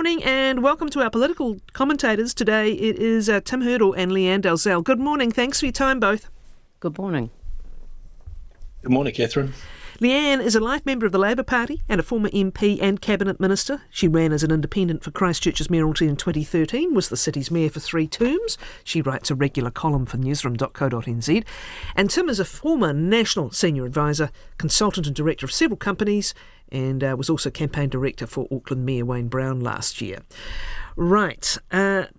morning and welcome to our political commentators. Today it is Tim Hurdle and Lianne Dalziel. Good morning. Thanks for your time, both. Good morning. Good morning, Kathryn. Lianne is a life member of the Labour Party and a former MP and Cabinet Minister. She ran as an independent for Christchurch's mayoralty in 2013, was the city's mayor for 3 terms. She writes a regular column for newsroom.co.nz. And Tim is a former national senior advisor, consultant and director of several companies, and was also campaign director for Auckland Mayor Wayne Brown last year. Right,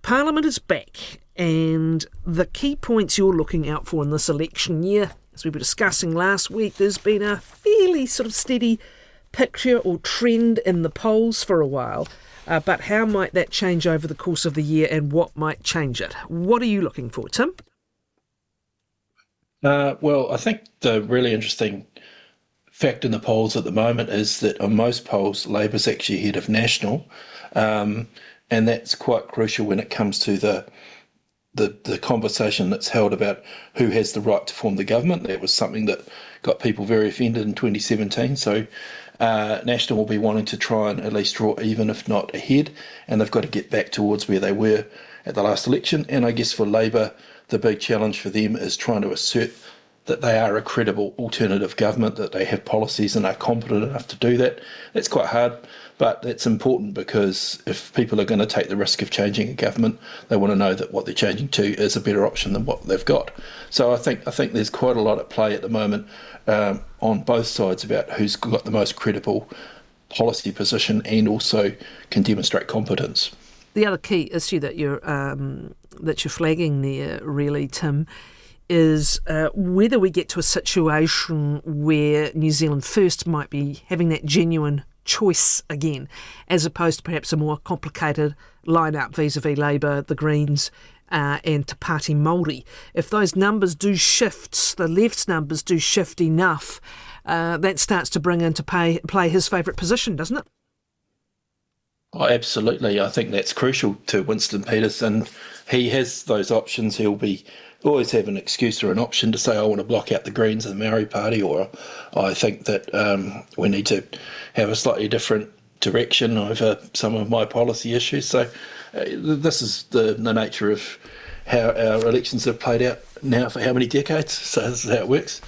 Parliament is back, and the key points you're looking out for in this election year, as we were discussing last week, there's been a fairly sort of steady picture or trend in the polls for a while, but how might that change over the course of the year and what might change it? What are you looking for, Tim? Well, I think the really interesting fact in the polls at the moment is that on most polls, Labour's actually ahead of National, and that's quite crucial when it comes to the conversation that's held about who has the right to form the government. That was something that got people very offended in 2017. So National will be wanting to try and at least draw even, if not ahead, and they've got to get back towards where they were at the last election. And I guess for Labour, the big challenge for them is trying to assert that they are a credible alternative government, that they have policies and are competent enough to do that. That's quite hard, but that's important because if people are going to take the risk of changing a government, they want to know that what they're changing to is a better option than what they've got. So I think there's quite a lot at play at the moment on both sides about who's got the most credible policy position and also can demonstrate competence. The other key issue that you're flagging there, really, Tim, is whether we get to a situation where New Zealand First might be having that genuine choice again, as opposed to perhaps a more complicated line-up vis-a-vis Labour, the Greens, and Te Pāti Māori. If those numbers do shift, the left's numbers do shift enough, that starts to bring into play his favourite position, doesn't it? Oh, absolutely. I think that's crucial to Winston Peters, and he has those options. He'll be always have an excuse or an option to say, I want to block out the Greens and the Maori Party, or I think that we need to have a slightly different direction over some of my policy issues. So this is the nature of how our elections have played out now for how many decades. So this is how it works.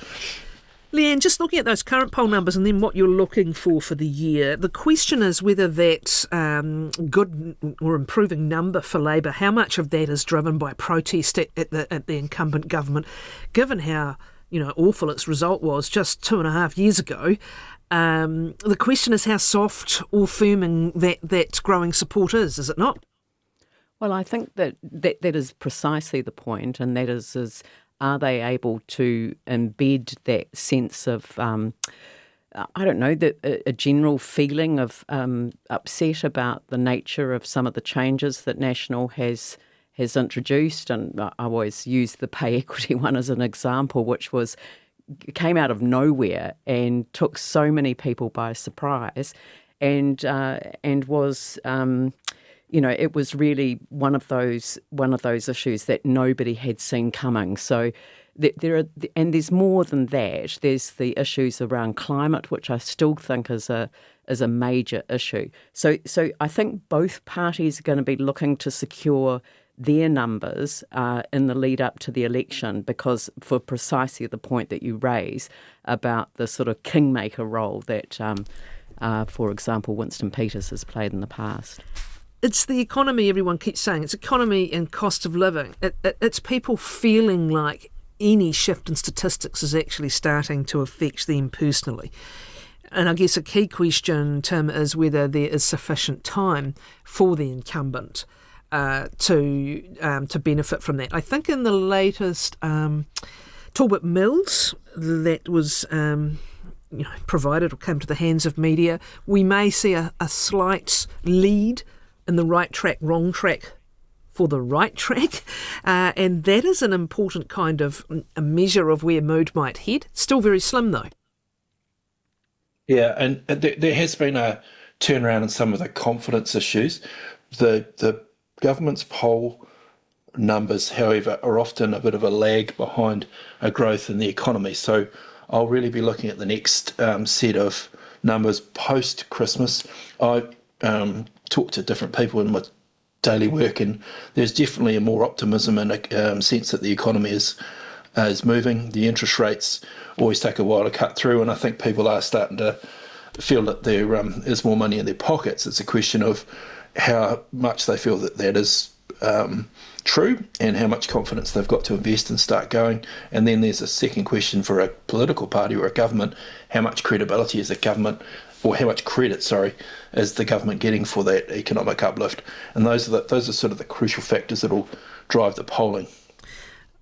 Lianne, just looking at those current poll numbers and then what you're looking for the year, the question is whether that good or improving number for Labour, how much of that is driven by protest at the incumbent government, given how awful its result was just 2.5 years ago. The question is how soft or firming that growing support is it not? Well, I think that is precisely the point, and that is are they able to embed that sense of, a general feeling of upset about the nature of some of the changes that National has introduced? And I always use the pay equity one as an example, which came out of nowhere and took so many people by surprise, and was. It was really one of those issues that nobody had seen coming. So there's more than that. There's the issues around climate, which I still think is a major issue. So I think both parties are going to be looking to secure their numbers in the lead up to the election, because for precisely the point that you raise about the sort of kingmaker role that, for example, Winston Peters has played in the past. It's the economy, everyone keeps saying. It's economy and cost of living. It's people feeling like any shift in statistics is actually starting to affect them personally. And I guess a key question, Tim, is whether there is sufficient time for the incumbent to benefit from that. I think in the latest Talbot Mills that was provided or came to the hands of media, we may see a slight lead in the right track, wrong track for the right track. And that is an important kind of a measure of where mood might head. Still very slim, though. Yeah, and there has been a turnaround in some of the confidence issues. The government's poll numbers, however, are often a bit of a lag behind a growth in the economy. So I'll really be looking at the next set of numbers post-Christmas. talk to different people in my daily work, and there's definitely a more optimism and a sense that the economy is moving. The interest rates always take a while to cut through, and I think people are starting to feel that there is more money in their pockets. It's a question of how much they feel that is true and how much confidence they've got to invest and start going. And then there's a second question for a political party or a government: how much credibility is the government, or how much credit, is the government getting for that economic uplift? And those are sort of the crucial factors that will drive the polling.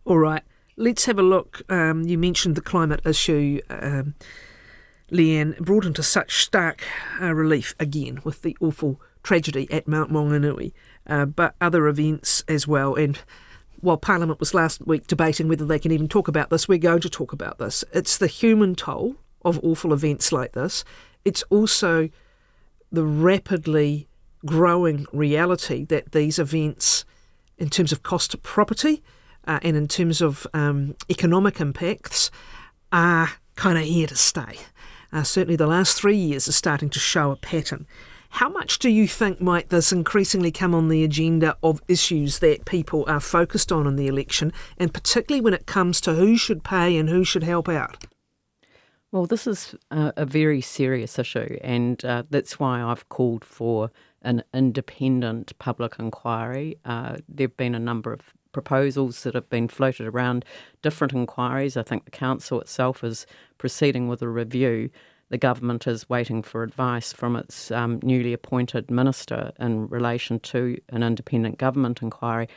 All right, let's have a look. You mentioned the climate issue, Lianne, brought into such stark relief again with the awful tragedy at Mount Maunganui, but other events as well. And while Parliament was last week debating whether they can even talk about this, we're going to talk about this. It's the human toll of awful events like this. It's also the rapidly growing reality that these events, in terms of cost to property and in terms of economic impacts, are kind of here to stay. Certainly the last 3 years are starting to show a pattern. How much do you think might this increasingly come on the agenda of issues that people are focused on in the election, and particularly when it comes to who should pay and who should help out? Well, this is a very serious issue, and that's why I've called for an independent public inquiry. There have been a number of proposals that have been floated around, different inquiries. I think the council itself is proceeding with a review. The government is waiting for advice from its newly appointed minister in relation to an independent government inquiry.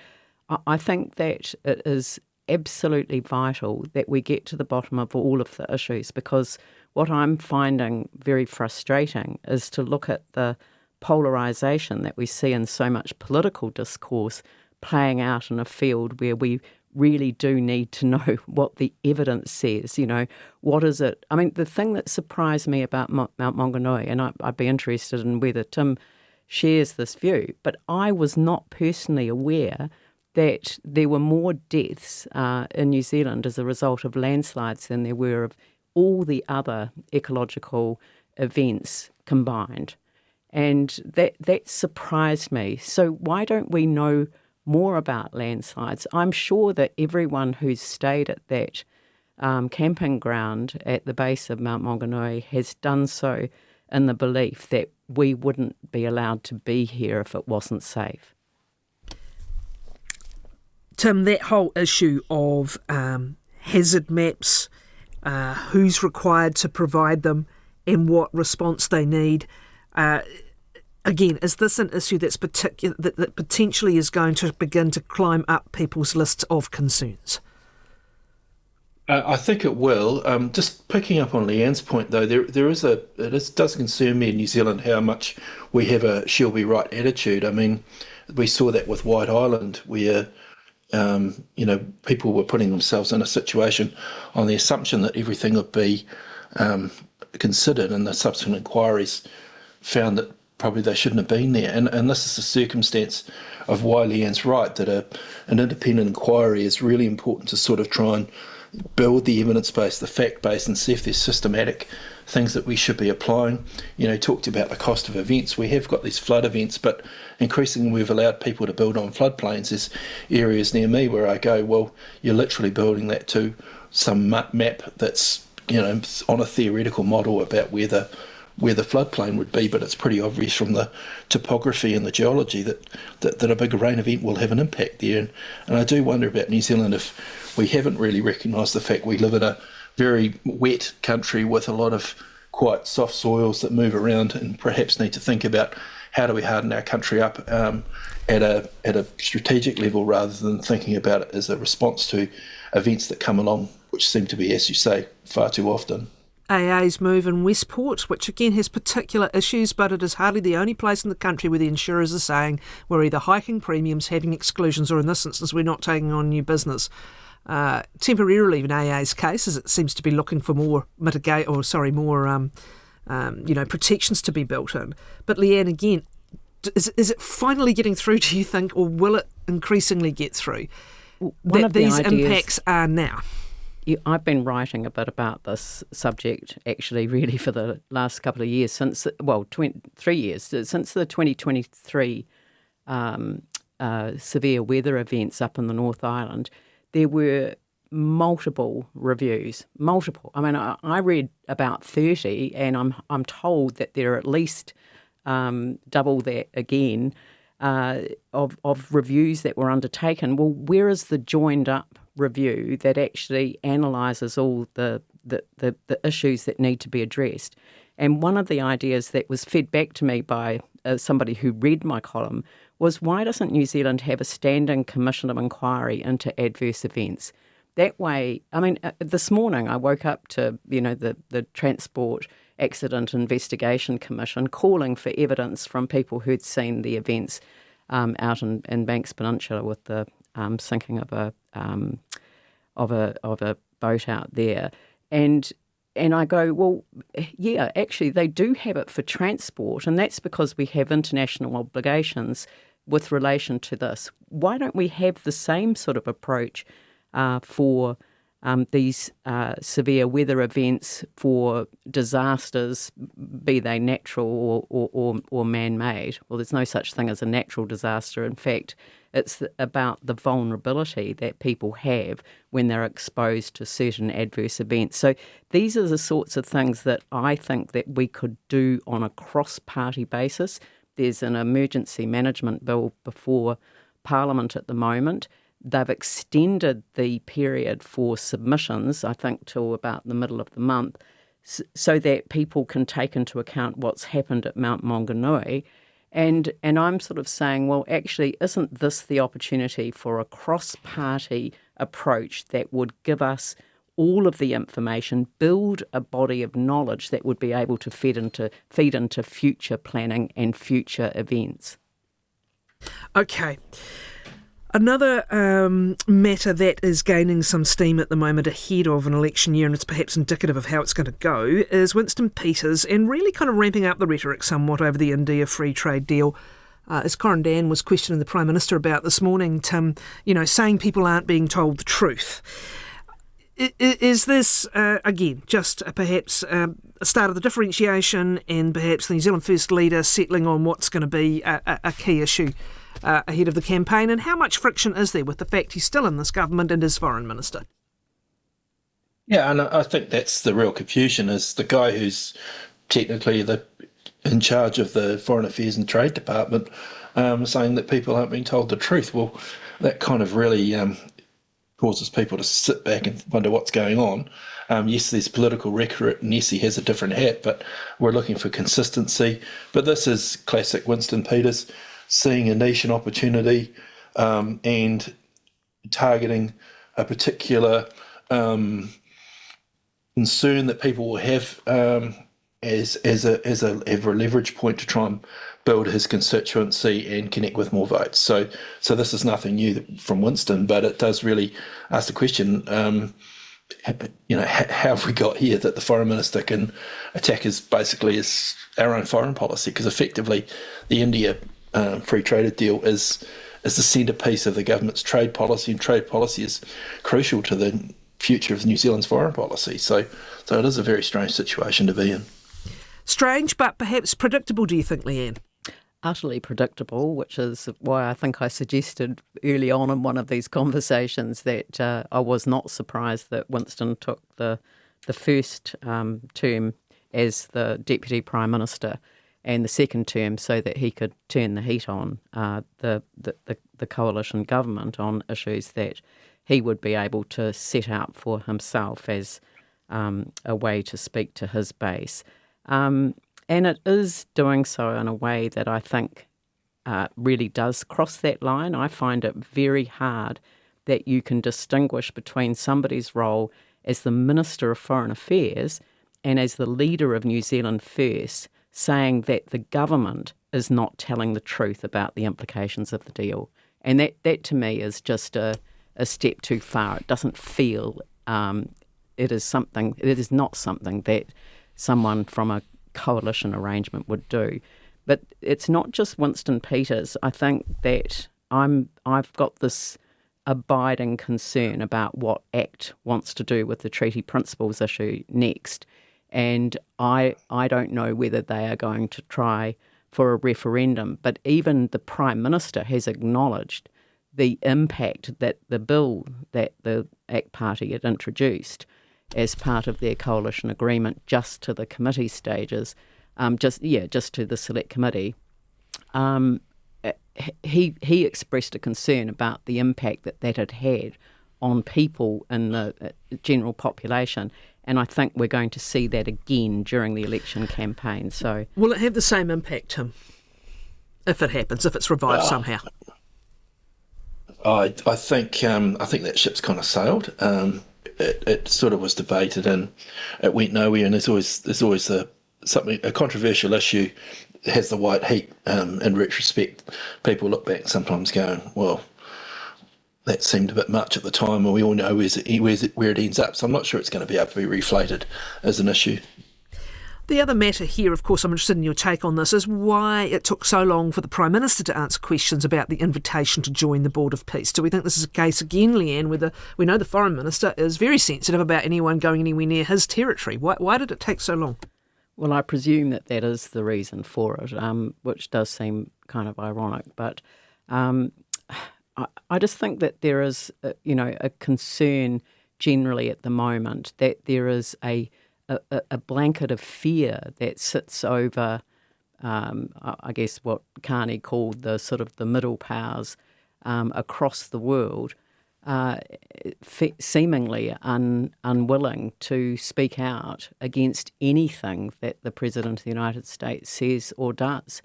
I think that it is absolutely vital that we get to the bottom of all of the issues, because what I'm finding very frustrating is to look at the polarisation that we see in so much political discourse playing out in a field where we really do need to know what the evidence says. What is it? I mean, the thing that surprised me about Mount Maunganui, and I'd be interested in whether Tim shares this view, but I was not personally aware that there were more deaths in New Zealand as a result of landslides than there were of all the other ecological events combined. And that surprised me. So why don't we know more about landslides? I'm sure that everyone who's stayed at that camping ground at the base of Mount Maunganui has done so in the belief that we wouldn't be allowed to be here if it wasn't safe. Tim, that whole issue of hazard maps, who's required to provide them and what response they need, again, is this an issue that's that potentially is going to begin to climb up people's lists of concerns? I think it will. Just picking up on Leanne's point, though, it does concern me in New Zealand how much we have a she'll be right attitude. I mean, we saw that with White Island, where people were putting themselves in a situation on the assumption that everything would be considered, and the subsequent inquiries found that probably they shouldn't have been there. And this is the circumstance of why Leanne's right, that an independent inquiry is really important to sort of try and build the evidence base, the fact base, and see if there's systematic things that we should be applying. Talked about the cost of events. We have got these flood events, but increasingly we've allowed people to build on floodplains. There's areas near me where I go, well, you're literally building that to some map that's on a theoretical model about where the floodplain would be, but it's pretty obvious from the topography and the geology that a big rain event will have an impact there. And I do wonder about New Zealand if we haven't really recognised the fact we live in a very wet country with a lot of quite soft soils that move around, and perhaps need to think about how do we harden our country up at a strategic level, rather than thinking about it as a response to events that come along, which seem to be, as you say, far too often. AA's move in Westport, which again has particular issues, but it is hardly the only place in the country where the insurers are saying we're either hiking premiums, having exclusions, or in this instance we're not taking on new business. Temporarily in AA's case, as it seems to be looking for more protections to be built in. But Lianne, again, is it finally getting through, do you think, or will it increasingly get through? These impacts are now. I've been writing a bit about this subject actually really for the last couple of years, 3 years, since the 2023 severe weather events up in the North Island. There were multiple reviews, multiple. I mean, I read about 30, and I'm told that there are at least double that again of reviews that were undertaken. Well, where is the joined up review that actually analyses all the issues that need to be addressed? And one of the ideas that was fed back to me by somebody who read my column was, why doesn't New Zealand have a standing commission of inquiry into adverse events? That way, I mean, this morning I woke up to, the Transport Accident Investigation Commission calling for evidence from people who'd seen the events out in Banks Peninsula with the sinking of a boat out there, and I go, well, yeah, actually they do have it for transport, and that's because we have international obligations with relation to this. Why don't we have the same sort of approach for these severe weather events, for disasters, be they natural or man-made? Well, there's no such thing as a natural disaster. In fact, it's about the vulnerability that people have when they're exposed to certain adverse events. So these are the sorts of things that I think that we could do on a cross-party basis. There's an emergency management bill before Parliament at the moment. They've extended the period for submissions, I think, till about the middle of the month, so that people can take into account what's happened at Mount Maunganui. And I'm sort of saying, well, actually, isn't this the opportunity for a cross-party approach that would give us all of the information, build a body of knowledge that would be able to feed into future planning and future events? Okay. Another matter that is gaining some steam at the moment ahead of an election year, and it's perhaps indicative of how it's going to go, is Winston Peters, and really kind of ramping up the rhetoric somewhat over the India free trade deal. As Dan was questioning the Prime Minister about this morning, saying people aren't being told the truth. Is this, again, just perhaps a start of the differentiation, and perhaps the New Zealand First leader settling on what's going to be a key issue ahead of the campaign? And how much friction is there with the fact he's still in this government and is Foreign Minister? Yeah, and I think that's the real confusion, is the guy who's technically in charge of the Foreign Affairs and Trade Department saying that people aren't being told the truth. Well, that kind of really causes people to sit back and wonder what's going on. Yes, there's political rhetoric, and yes, he has a different hat, but we're looking for consistency. But this is classic Winston Peters, seeing a niche and opportunity and targeting a particular concern that people will have as a leverage point to try and build his constituency and connect with more votes. So this is nothing new from Winston, but it does really ask the question, how have we got here that the Foreign Minister can attack basically our own foreign policy? Because effectively the India free trade deal is the centrepiece of the government's trade policy, and trade policy is crucial to the future of New Zealand's foreign policy. So it is a very strange situation to be in. Strange, but perhaps predictable, do you think, Lianne? Utterly predictable, which is why I think I suggested early on in one of these conversations that I was not surprised that Winston took the first term as the Deputy Prime Minister and the second term so that he could turn the heat on the coalition government on issues that he would be able to set out for himself as a way to speak to his base. And it is doing so in a way that I think really does cross that line. I find it very hard that you can distinguish between somebody's role as the Minister of Foreign Affairs and as the leader of New Zealand First, saying that the government is not telling the truth about the implications of the deal. And that to me is just a step too far. It doesn't feel it is not something that someone from a coalition arrangement would do. But it's not just Winston Peters. I think that I've got this abiding concern about what ACT wants to do with the treaty principles issue next. And I don't know whether they are going to try for a referendum, but even the Prime Minister has acknowledged the impact that the bill that the ACT Party had introduced as part of their coalition agreement just to the committee stages, just to the select committee. He expressed a concern about the impact that had had on people in the general population, and I think we're going to see that again during the election campaign. So, will it have the same impact, Tim, if it happens, if it's revived somehow? I think that ship's kind of sailed. It sort of was debated and it went nowhere. And there's always a controversial issue has the white heat. In retrospect, people look back sometimes going, well, that seemed a bit much at the time, and we all know where it ends up. So I'm not sure it's going to be able to be reflated as an issue. The other matter here, of course, I'm interested in your take on this, is why it took so long for the Prime Minister to answer questions about the invitation to join the Board of Peace. Do we think this is a case again, Lianne, where we know the Foreign Minister is very sensitive about anyone going anywhere near his territory? Why did it take so long? Well, I presume that is the reason for it, which does seem kind of ironic. But I just think that there is, a concern generally at the moment that there is a blanket of fear that sits over, I guess, what Carney called the sort of the middle powers across the world, seemingly unwilling to speak out against anything that the President of the United States says or does.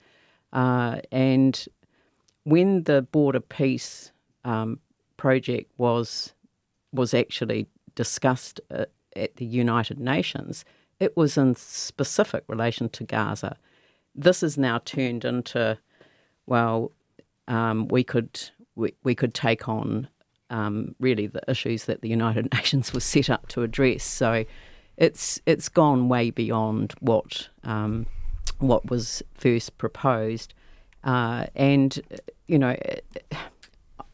And when the Board of Peace project was actually discussed at the United Nations, it was in specific relation to Gaza. This has now turned into, well, we could take on really the issues that the United Nations was set up to address. So it's gone way beyond what was first proposed, and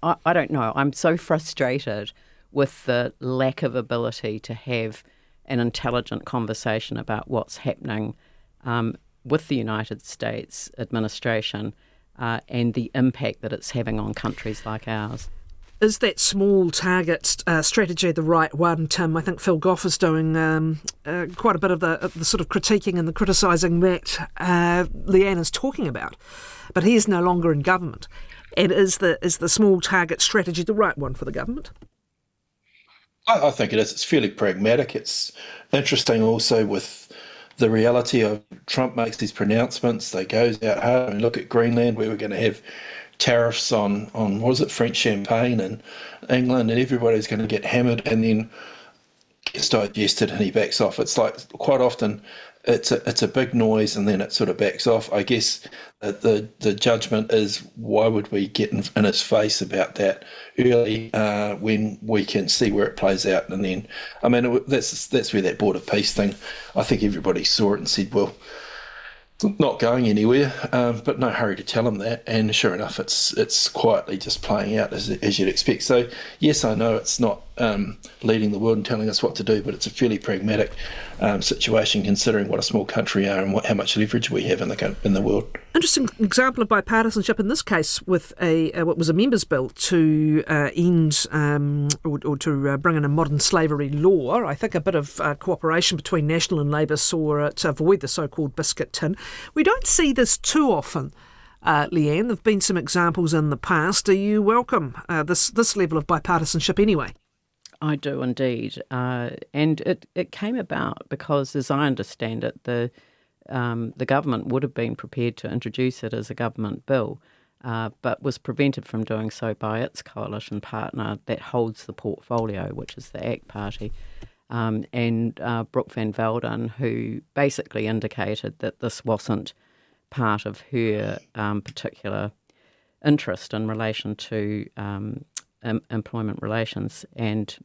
I don't know. I'm so frustrated with the lack of ability to have an intelligent conversation about what's happening with the United States administration and the impact that it's having on countries like ours. Is that small target strategy the right one, Tim? I think Phil Goff is doing quite a bit of the sort of critiquing and the criticising that Lianne is talking about. But he is no longer in government. And is the small target strategy the right one for the government? I think it is. It's fairly pragmatic. It's interesting also with the reality of Trump makes these pronouncements. They goes out hard. I mean, look at Greenland, where we're going to have tariffs on what is it, French champagne in England, and everybody's going to get hammered, and then gets digested and he backs off. It's like quite often it's a big noise and then it sort of backs off. I guess the judgment is, why would we get in his face about that early when we can see where it plays out? And then, I mean, that's where that Board of Peace thing, I think everybody saw it and said, well, not going anywhere, but no hurry to tell him that. And sure enough, it's quietly just playing out as you'd expect. So yes, I know it's not leading the world and telling us what to do, but it's a fairly pragmatic situation considering what a small country are and how much leverage we have in the world. Interesting example of bipartisanship in this case with what was a members' bill to end or to bring in a modern slavery law. I think a bit of cooperation between National and Labour saw it avoid the so-called biscuit tin. We don't see this too often, Lianne. There have been some examples in the past. Do you welcome this level of bipartisanship anyway? I do indeed, and it came about because, as I understand it, the government would have been prepared to introduce it as a government bill, but was prevented from doing so by its coalition partner that holds the portfolio, which is the ACT Party, and Brooke Van Velden, who basically indicated that this wasn't part of her particular interest in relation to employment relations. And,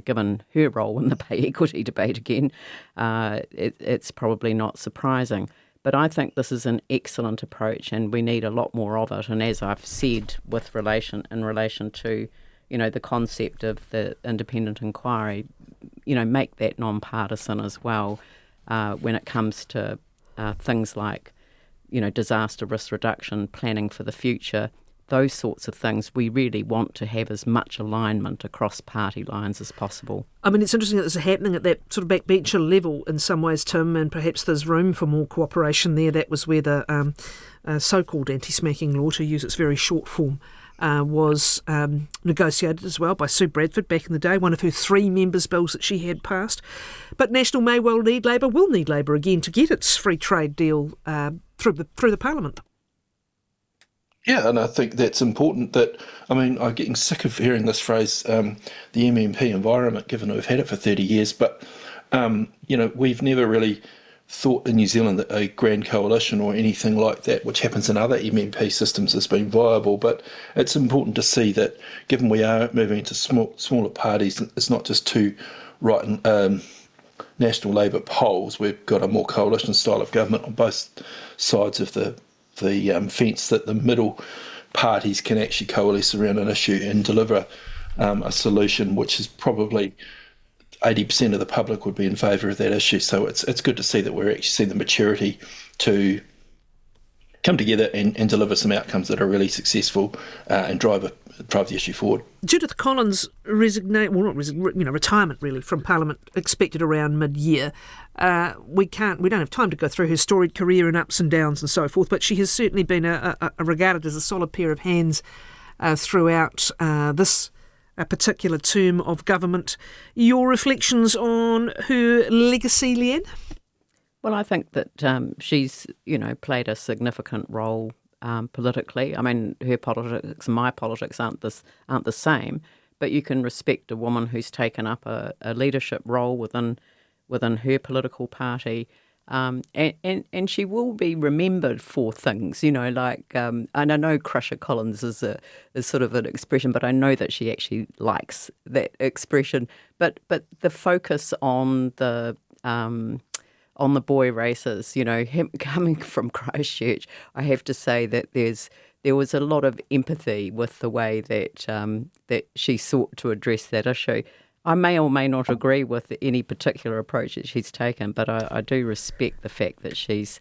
given her role in the pay equity debate again, it's probably not surprising. But I think this is an excellent approach and we need a lot more of it. And as I've said in relation to the concept of the independent inquiry, make that non-partisan as well when it comes to things like, disaster risk reduction, planning for the future, those sorts of things. We really want to have as much alignment across party lines as possible. I mean, it's interesting that this is happening at that sort of backbencher level in some ways, Tim, and perhaps there's room for more cooperation there. That was where the so-called anti-smacking law, to use its very short form, was negotiated as well by Sue Bradford back in the day, one of her 3 members' bills that she had passed. But National may well need Labour, will need Labour again to get its free trade deal through the Parliament. Yeah, and I think that's important. I'm getting sick of hearing this phrase, the MMP environment, given we've had it for 30 years. But, we've never really thought in New Zealand that a grand coalition or anything like that, which happens in other MMP systems, has been viable. But it's important to see that, given we are moving into smaller parties, it's not just 2 National Labour poles. We've got a more coalition style of government on both sides of the fence, that the middle parties can actually coalesce around an issue and deliver a solution which is probably 80% of the public would be in favour of that issue. So it's good to see that we're actually seeing the maturity to come together and deliver some outcomes that are really successful and drive the issue forward. Judith Collins' retirement really from Parliament expected around mid-year. We don't have time to go through her storied career and ups and downs and so forth, but she has certainly been regarded as a solid pair of hands throughout this particular term of government. Your reflections on her legacy, Lianne? Well, I think that she's, played a significant role politically. I mean, her politics and my politics aren't the same, but you can respect a woman who's taken up a leadership role within her political party, and she will be remembered for things, like and I know Crusher Collins is sort of an expression, but I know that she actually likes that expression. But the focus on the boy races, him coming from Christchurch, I have to say that there was a lot of empathy with the way that she sought to address that issue. I may or may not agree with any particular approach that she's taken, but I do respect the fact that she's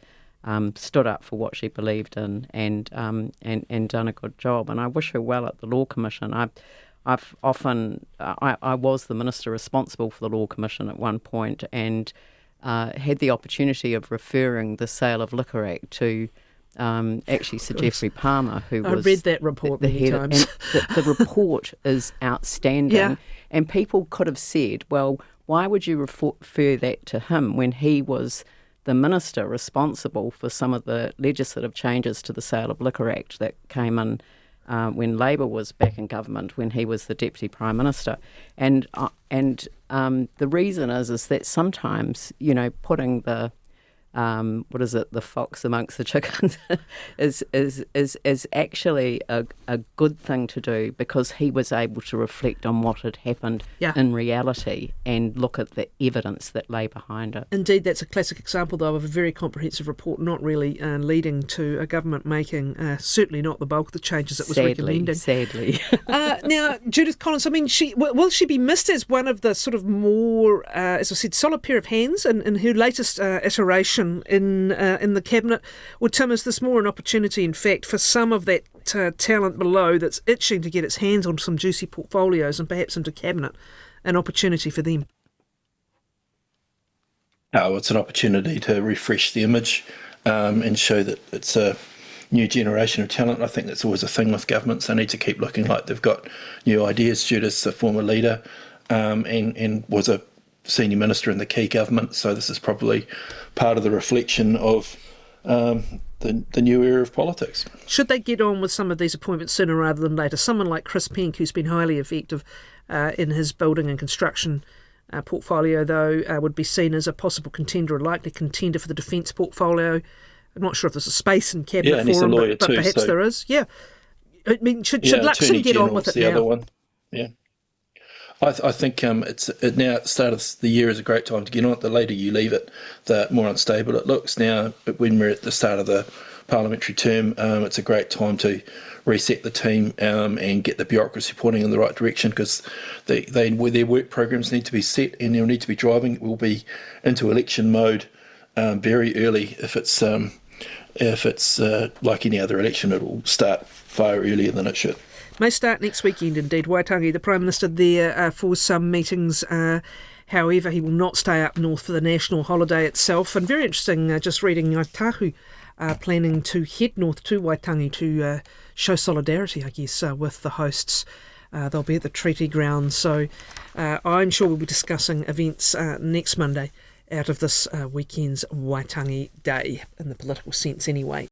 stood up for what she believed in and done a good job. And I wish her well at the Law Commission. I was the minister responsible for the Law Commission at one point, and had the opportunity of referring the Sale of Liquor Act to actually Sir Geoffrey Palmer, who was... I read that report many times. The report is outstanding. Yeah. And people could have said, well, why would you refer that to him when he was the minister responsible for some of the legislative changes to the Sale of Liquor Act that came in when Labour was back in government, when he was the Deputy Prime Minister. And the reason is that sometimes, putting the the fox amongst the chickens is actually a good thing to do, because he was able to reflect on what had happened in reality and look at the evidence that lay behind it. Indeed, that's a classic example, though, of a very comprehensive report not really leading to a government making certainly not the bulk of the changes it was recommending. Sadly. Now, Judith Collins, I mean, will she be missed as one of the sort of more, as I said, solid pair of hands in her latest iteration in the cabinet? Or, Tim, is this more an opportunity, in fact, for some of that talent below that's itching to get its hands on some juicy portfolios and perhaps into cabinet, an opportunity for them? Oh, it's an opportunity to refresh the image and show that it's a new generation of talent. I think that's always a thing with governments. They need to keep looking like they've got new ideas. Judith's a former leader and was a senior minister in the key government, so this is probably part of the reflection of the new era of politics. Should they get on with some of these appointments sooner rather than later? Someone like Chris Penk, who's been highly effective in his building and construction portfolio, though, would be seen as a possible contender, a likely contender for the defence portfolio. I'm not sure if there's a space in cabinet for him, but perhaps there is. Yeah, I mean, should Luxon get on with it now? Other one. Yeah. I think it's now at the start of the year is a great time to get on it. The later you leave it, the more unstable it looks. Now, when we're at the start of the parliamentary term, it's a great time to reset the team and get the bureaucracy pointing in the right direction, because their work programs need to be set and they'll need to be driving. We'll be into election mode very early. If it's like any other election, it will start far earlier than it should. May start next weekend indeed. Waitangi, the Prime Minister there for some meetings. However, he will not stay up north for the national holiday itself. And very interesting, just reading Ngāi Tahu planning to head north to Waitangi to show solidarity, I guess, with the hosts. They'll be at the treaty grounds. So I'm sure we'll be discussing events next Monday out of this weekend's Waitangi Day, in the political sense anyway.